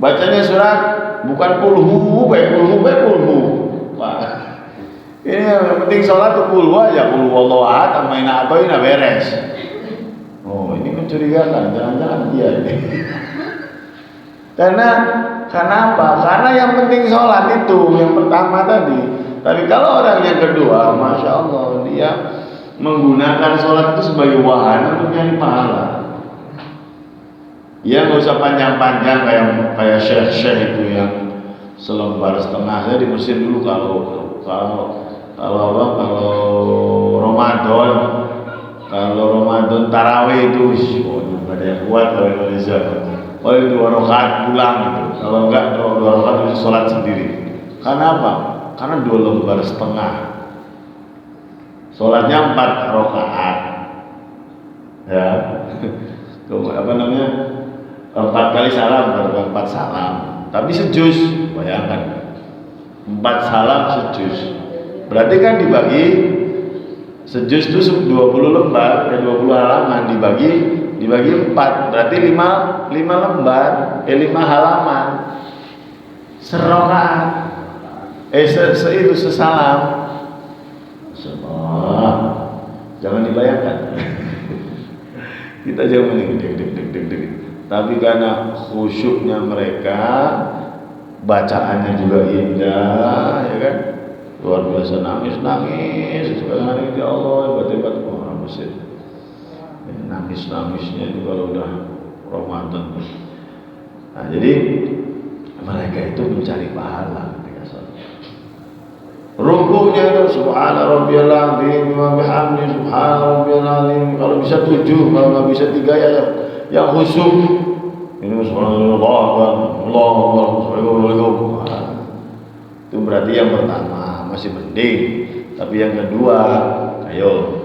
Bacanya surat bukan kulhu. Wah. Ini yang penting sholat tuh kulhu aja, kulhu wallahu ahad, amaina atoina beres. Oh, ini mencurigakan, jangan-jangan dia ini. Karena apa? Karena yang penting sholat itu yang pertama tadi. Tapi kalau orang yang kedua, masya Allah, dia menggunakan sholat itu sebagai wahana untuk nyari pahala. Ya nggak usah panjang-panjang kayak syekh itu yang selembar setengah. Saya di Mesir dulu kalau Ramadan tarawih itu, nggak ada yang kuat kalau Indonesia. Kalau 2 rakaat pulang gitu. kalau enggak 2 rakaat bisa sholat sendiri. Karena apa? Karena 2 lembar setengah. Sholatnya 4 rakaat. Ya, apa namanya? 4 kali salam, 4 salam. Tapi sejuz, bayangkan. 4 salam sejuz. Berarti kan dibagi sejuz itu 20 lembar, 20 halaman dibagi 4, berarti 5 lembar, 5 halaman. Serokaat. Itu sesalam. Semua. Jangan dibayangkan. Kita jangan deg. Tapi karena khusyuknya mereka, bacaannya juga indah, ya kan? Luar biasa, nangis. Sekarang hari ini Allah hebat orang Mesir. Nangis-nangisnya itu kalau udah Ramadan. Nah, jadi mereka itu mencari pahala ketika sholat. Rukunya itu subhana rabbiyal azim wa bihamdi subhana rabbiyal azim. Kalau bisa 7, kalau nggak bisa 3 ya yang khusyuk. Ini subhanallah, Allahu akbar. Itu berarti yang pertama masih mending. Tapi yang kedua, ayo.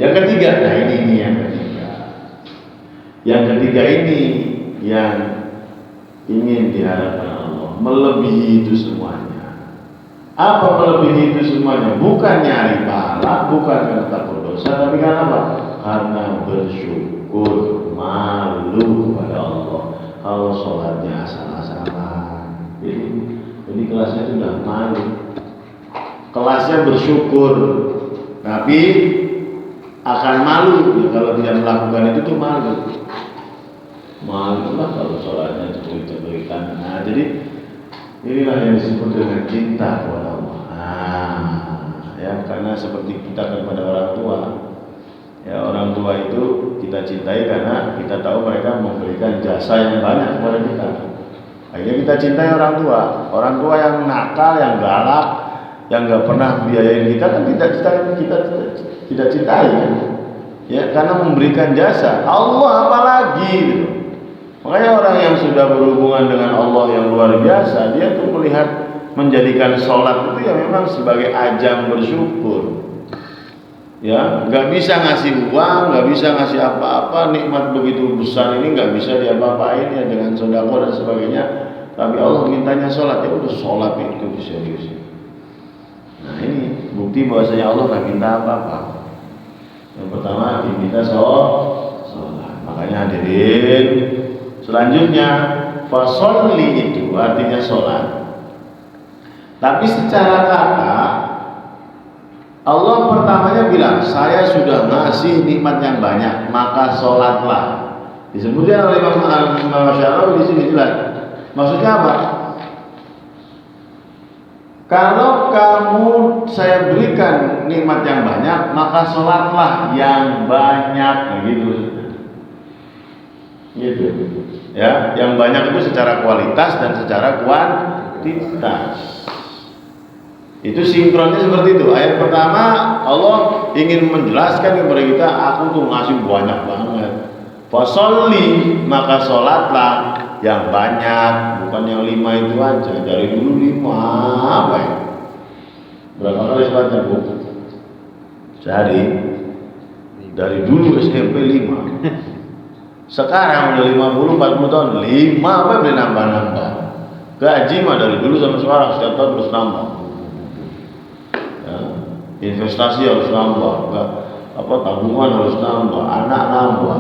Yang ketiga, nah ini yang ketiga. Yang ketiga ini yang ingin diharapkan Allah, melebihi itu semuanya. Apa melebihi itu semuanya? Bukan nyari pahala, bukan karena takut dosa, tapi karena apa? Karena bersyukur, malu kepada Allah. Kalau sholatnya asal-asalan, jadi kelasnya sudah malu. Kelasnya bersyukur, tapi akan malu kalau tidak melakukan itu tuh malu lah kalau sholatnya ceburi-ceburikan. Nah, jadi inilah yang disebut dengan cinta kepada Allah. Ya, karena seperti kita kepada orang tua, ya orang tua itu kita cintai karena kita tahu mereka memberikan jasa yang banyak kepada kita. Akhirnya kita cintai orang tua yang nakal, yang galak, yang nggak pernah biayain kita kan kita tidak cintai kan? Ya, karena memberikan jasa. Allah apalagi gitu. Makanya orang yang sudah berhubungan dengan Allah yang luar biasa, dia tuh melihat menjadikan sholat itu ya memang sebagai ajang bersyukur. Ya, nggak bisa ngasih uang, nggak bisa ngasih apa-apa, nikmat begitu besar ini nggak bisa diapa-apain ya dengan sedekah dan sebagainya. Tapi Allah mintanya sholat, ya udah sholat itu diseriusin. Nah ini bukti bahwasanya Allah nggak minta apa-apa. Yang pertama diminta sholat. Makanya hadirin, selanjutnya fasolli itu artinya sholat. Tapi secara kata Allah pertamanya bilang, saya sudah ngasih nikmat yang banyak, maka sholatlah. Disebutnya oleh Imam Syarawi di sini jelas. Maksudnya apa? Kalau kamu saya berikan nikmat yang banyak, maka sholatlah yang banyak, gitu. Gitu. Ya, yang banyak itu secara kualitas dan secara kuantitas. Itu sinkronnya seperti itu. Ayat pertama Allah ingin menjelaskan kepada kita, aku tuh ngasih banyak banget. Fasolli, maka sholatlah yang banyak, bukan yang 5 itu aja. Dari dulu 5 apa ya? Berapa kali sholatnya Bu? Sehari. Dari dulu SMP 5. Sekarang udah 50-40 tahun 5 apa boleh nambah-nambah. Gaji mah dari dulu sampai sekarang setiap tahun terus nambah. Investasi harus nambah, tabungan harus nambah, anak nambah,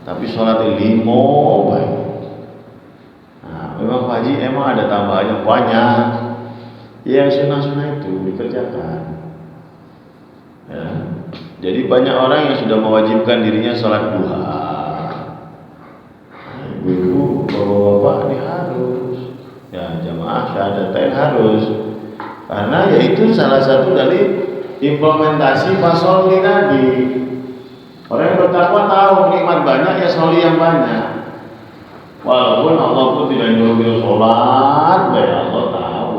tapi sholatnya 5 baik. Nah, memang Pak Haji emang ada tambahannya banyak. Yang sunnah-sunnah itu dikerjakan. Ya. Jadi banyak orang yang sudah mewajibkan dirinya sholat duha. Ibu-ibu, bapak-bapak ini harus. Ya, jamaah syahadatain harus. Karena yaitu salah satu dari implementasi fasolli tadi. Orang yang bertakwa tahu nikmat banyak ya sholli yang banyak. Walaupun Allah pun tidak nyuruh sholat, baik Allah tahu.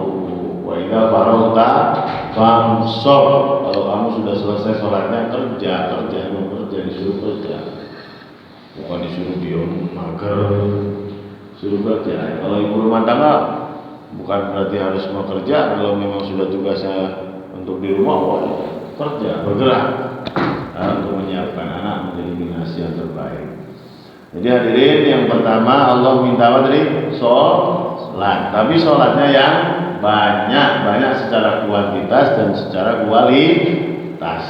Wa idza faragta fansor. Kalau kamu sudah selesai sholatnya kerja, disuruh kerja. Bukan disuruh diam mager. suruh kerja. Kalau ibu rumah tangga bukan berarti harus mau kerja. Kalau memang sudah tugasnya untuk di rumah, kerja, bergerak untuk menyiapkan anak menjadi generasi yang terbaik. Jadi hadirin, yang pertama Allah minta apa tadi? Sholat. Tapi sholatnya yang banyak secara kuantitas dan secara kualitas.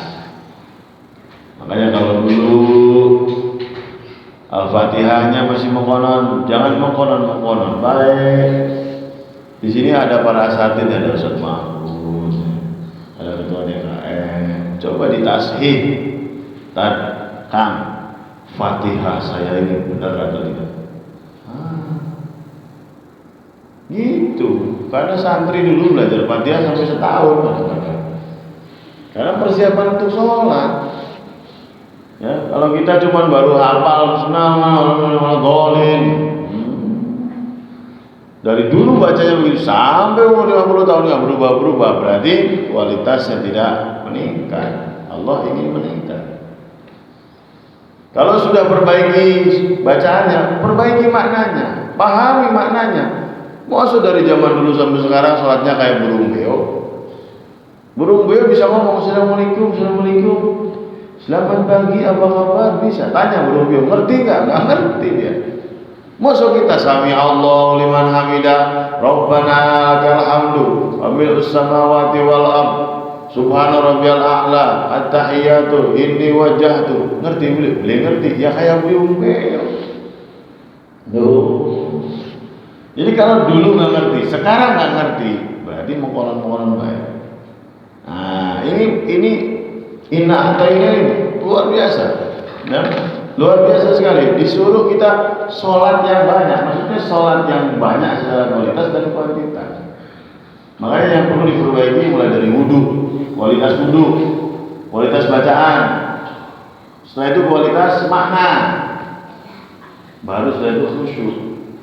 Makanya kalau dulu Al-Fatihahnya masih mengkonon, jangan mengkonon, baik. Di sini ada para asatidz, ada Ustaz Mahfud, ada ketua DKM. Coba ditashih, Kang, Fatihah saya ini benar atau tidak? Gitu. Karena santri dulu belajar Fatihah sampai setahun, karena persiapan untuk sholat. Ya, kalau kita cuma baru hafal golin, dari dulu bacanya begitu sampai umur 50 tahun nggak berubah, berarti kualitasnya tidak meningkat. Allah ingin meningkat. Kalau sudah perbaiki bacaannya, perbaiki maknanya, pahami maknanya. Maksud dari zaman dulu sampai sekarang sholatnya kayak burung beo. Burung beo bisa ngomong assalamualaikum, selamat pagi, apa kabar? Bisa. Tanya burung beo, ngerti nggak? Nggak ngerti dia. Maksud kita sami Allah liman hamidah, Rabbana lakal hamdu, wa mil'us samawati wal ard, subhana rabbiyal a'la, at-tahiyatu, inni wajjahtu. Ngerti beli ngerti. Ya kayak burung beo. Jadi kalau dulu nggak ngerti, sekarang nggak ngerti, berarti mengkonon baik. Nah, ini inna atau ini luar biasa, luar biasa sekali. Disuruh kita sholat yang banyak, maksudnya sholat yang banyak secara kualitas dan kuantitas. Makanya yang perlu diperbaiki mulai dari wudhu, kualitas wudhu, kualitas bacaan, setelah itu kualitas makna, baru setelah itu khusyuk.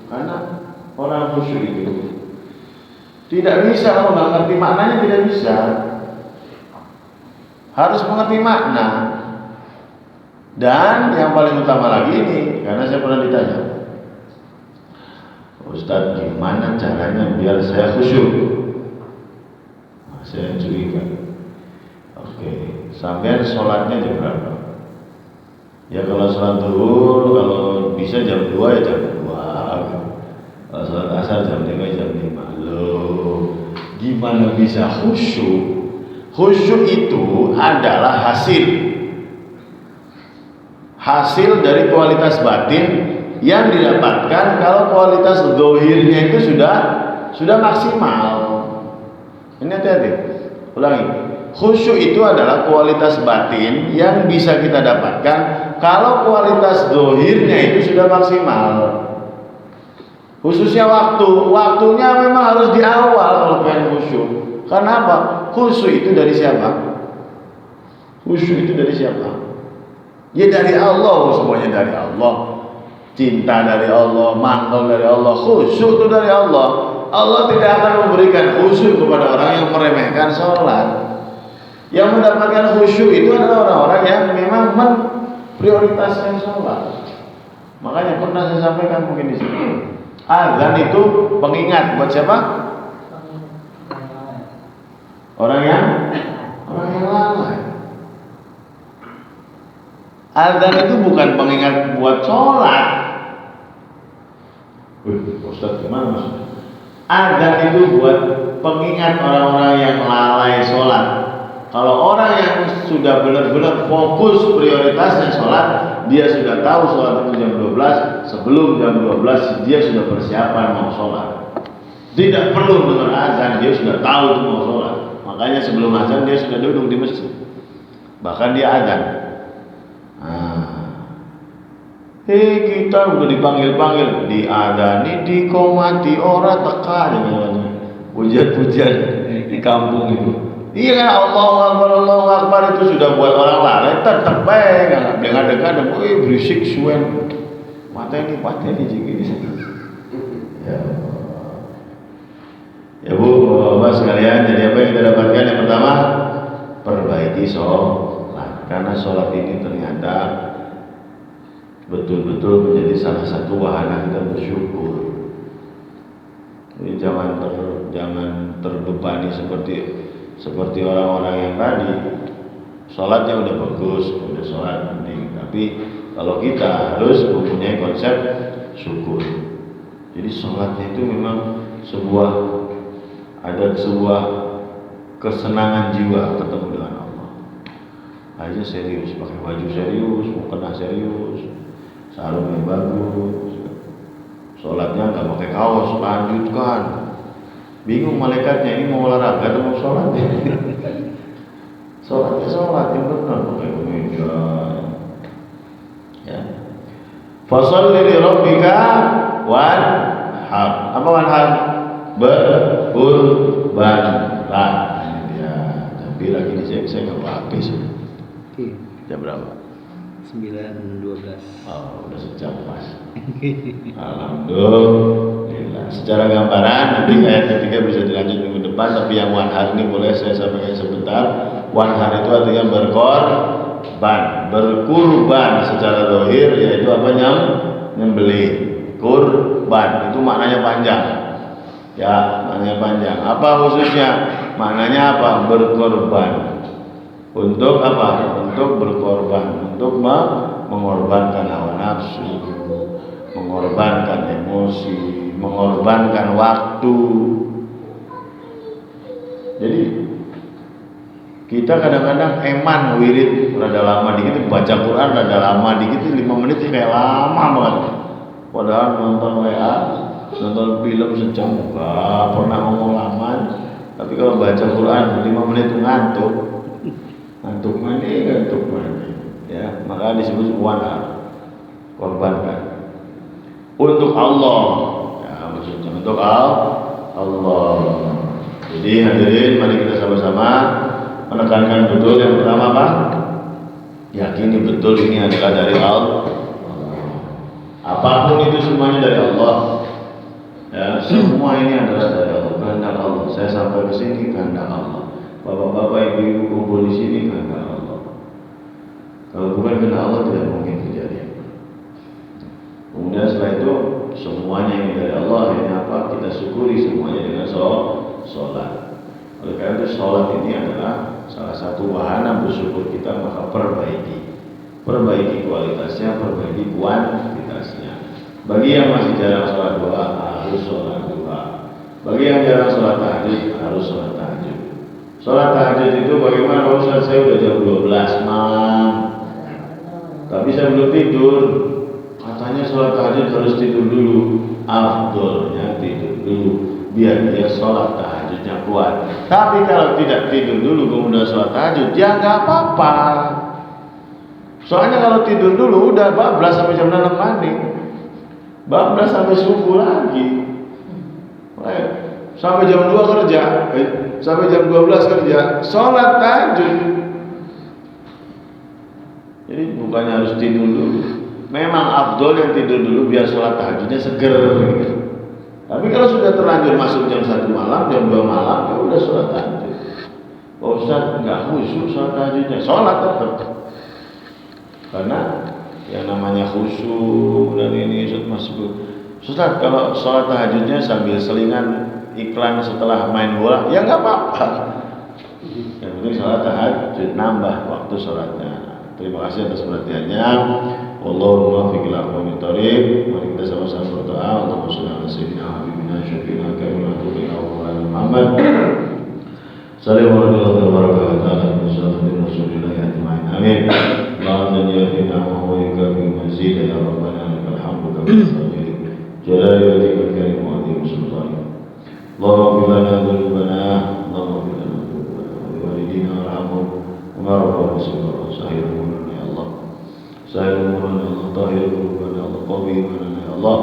Karena orang khusyuk itu tidak bisa kalau nggak ngerti maknanya, tidak bisa. Harus mengerti makna. Dan yang paling utama lagi ini, karena saya pernah ditanya, Ustadz, gimana caranya biar saya khusyuk? Nah, saya curiga. Oke, sampai sholatnya jam berapa? Ya kalau sholat zuhur, kalau bisa jam 2 ya jam 2. Kalau sholat asar jam 5 jam 5. Loh, gimana bisa khusyuk? Khusyuk itu adalah hasil dari kualitas batin yang didapatkan kalau kualitas zahirnya itu sudah maksimal. Ini hati-hati. Ulangi. Khusyuk itu adalah kualitas batin yang bisa kita dapatkan kalau kualitas zahirnya itu sudah maksimal. Khususnya waktunya memang harus di awal kalau pengen khusyuk. Karena apa? Khusyuk itu dari siapa? Khusyuk itu dari siapa? Ya dari Allah, semuanya dari Allah. Cinta dari Allah, mantel dari Allah, khusyuk itu dari Allah. Allah tidak akan memberikan khusyuk kepada orang yang meremehkan sholat. Yang mendapatkan khusyuk itu adalah orang-orang yang memang memprioritaskan sholat. Makanya pernah saya sampaikan mungkin di sini. Azan itu pengingat buat siapa? Orang yang lalai. Azan itu bukan pengingat buat sholat. Ustaz gimana maksudnya? Azan itu buat pengingat orang-orang yang lalai sholat. Kalau orang yang sudah benar-benar fokus prioritasnya sholat, dia sudah tahu sholat itu jam 12, sebelum jam 12 dia sudah persiapan mau sholat. Tidak perlu dengar azan, dia sudah tahu itu mau sholat. Makanya sebelum azan dia sudah duduk di masjid. Bahkan dia azan. Kita udah dipanggil-panggil, diadani, dikomati, orang teka aja namanya. Pujian-pujian di kampung itu. Iya kan, Allahu Akbar itu sudah buat orang lalai, tetap baik, nggak dengar-dengar, berisik suen, mata ini jadi. Ya Bu, Bapak sekalian, jadi apa yang kita dapatkan? Yang pertama, perbaiki sholat, karena sholat ini ternyata betul-betul menjadi salah satu wahana kita bersyukur. Jadi jangan terbebani seperti orang-orang yang tadi. Sholatnya udah bagus, udah sholat penting. Tapi kalau kita harus mempunyai konsep syukur. Jadi sholatnya itu memang ada sebuah kesenangan jiwa ketemu dengan Allah. Aja serius, pakai baju serius, mukena serius, sarungnya bagus. Sholatnya nggak pakai kaos, lanjutkan. Bingung malaikatnya, ini mau olahraga atau mau sholat? Sholat yang benar, pakai kemeja. Ya. Fasholli li rabbika wanhar. Apa wanhar? Berkurbanlah. Ini dia. Tapi lagi di saya nggak habis. Jam berapa? 9.12. Oh, udah sejam pas. Alhamdulillah. Secara gambaran nanti ayat ketiga bisa dilanjut minggu depan. Tapi yang wanhar ini boleh saya sampaikan sebentar. Wanhar itu artinya berkurban secara zahir, yaitu apa? Nyembelih. Kurban itu maknanya panjang. Ya, maknanya panjang. Apa khususnya? Maknanya apa? Berkorban. Untuk apa? Untuk berkorban, untuk mengorbankan hawa nafsu, mengorbankan emosi, mengorbankan waktu. Jadi kita kadang-kadang eman wirid rada lama dikit, baca Quran rada lama dikit, 5 menit kayak lama banget. Padahal nonton WA, nonton film sejam enggak pernah ngomong lama. Tapi kalau baca Quran 5 menit itu ngantuk mandi. Ya, maka disebut wanhar, korbankan untuk Allah. Ya, maksudnya untuk Allah. Jadi hadirin, mari kita sama-sama menekankan betul yang pertama apa? Yakini betul ini adalah dari Allah. Apapun itu semuanya dari Allah. Ya, semua ini adalah dari Allah, kehendak Allah. Saya sampai ke sini kehendak Allah. Bapak-bapak, ibu-ibu kumpul di sini kehendak Allah. Kalau bukan kehendak Allah tidak mungkin kejadian. Kemudian setelah itu semuanya ini dari Allah. Ini apa? Kita syukuri semuanya dengan sholat. Oleh karena itu sholat ini adalah salah satu wahana bersyukur kita, maka perbaiki kualitasnya, perbaiki kuantitasnya. Bagi yang masih jarang sholat duha, harus sholat duha. Bagi yang jarang sholat tahajud, harus sholat tahajud. Sholat tahajud itu bagaimana? Kalau Ustaz, saya udah jam 12 malam, tapi saya belum tidur. Katanya sholat tahajud harus tidur dulu. Afdolnya tidur dulu, biar dia sholat tahajudnya kuat. Tapi kalau tidak tidur dulu kemudian sholat tahajud, ya nggak apa-apa. Soalnya kalau tidur dulu udah bablas sampai jam 6 mandi, bablas sampai subuh lagi. Sampai jam 2 kerja, sampai jam 12 kerja, sholat tahajud. Jadi bukannya harus tidur dulu. Memang afdol yang tidur dulu biar sholat tahajudnya seger gitu. Tapi kalau sudah terlanjur masuk jam 1 malam, jam 2 malam, ya udah sholat tahajud. Pak Ustaz nggak khusyuk sholat tahajudnya, sholat tetap. Karena yang namanya khusyuk dan ini Ustaz, kalau sholat tahajudnya sambil selingan iklan setelah main bola, ya nggak apa-apa. Yang penting sholat tahajud, nambah waktu sholatnya. Terima kasih atas perhatiannya. Wallahu muwaffiq ila aqwamit thoriq. Mari kita sama-sama berdoa. Allahumma shalli ala sayyidina habibina syafiina kamil ila Muhammad. Sallallahu alaihi wa sallam ala rasulillah ajma'in. Amin. Allahumma ja'alna wa huwa yukafi mazid ya rabbana lakal hamdu kama jalali wajhika karim wa azim sultanik. اللهم اغفر لنا ذنوبنا اللهم اغفر لنا ذنوبنا ولوالدينا وارحمهم وما ربنا صغارا سهل امورنا يا الله سهل امورنا يا الله طهر قلوبنا يا الله قوي ايماننا يا الله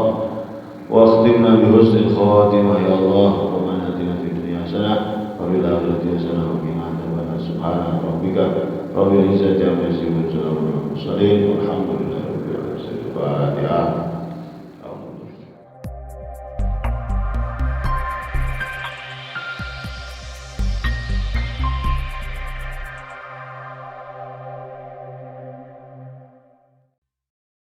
واختمنا بحسن الخواتمه يا الله ربنا اتنا في الدنيا حسنه وفي الاخره حسنه وقنا عذاب النار سبحان ربك رب العزه عما يصفون وسلام على المرسلين والحمد لله رب العالمين.